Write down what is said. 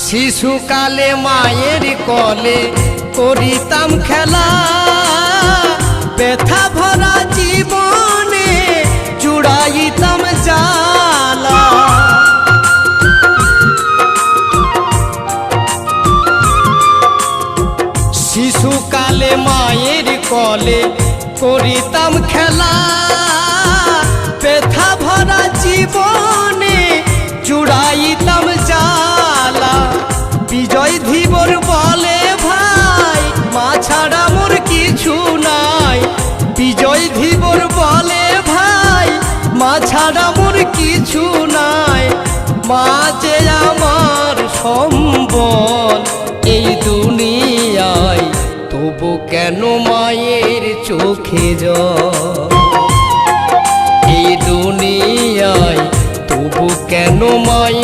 শিশুকালে মায়ের কোলে করিতাম খেলা, ব্যথা ভরা জীবনে জুড়াইতাম জ্বালা। শিশুকালে মায়ের কোলে করিতাম খেলা, ব্যথা ভরা জীবনে জুড়াইতাম জ্বালা। বিজয় ধীবর বলে ভাই মা ছাড়া মোর কিছু নাই। বিজয় ধীবর বলে ভাই মা ছাড়া মোর কিছু নাই। মা যে আমার সম্বল এই দুনিয়ায়, তবু কেন মায়ের চোখে জল। এই দুনিয়ায় তবু কেন মায়ের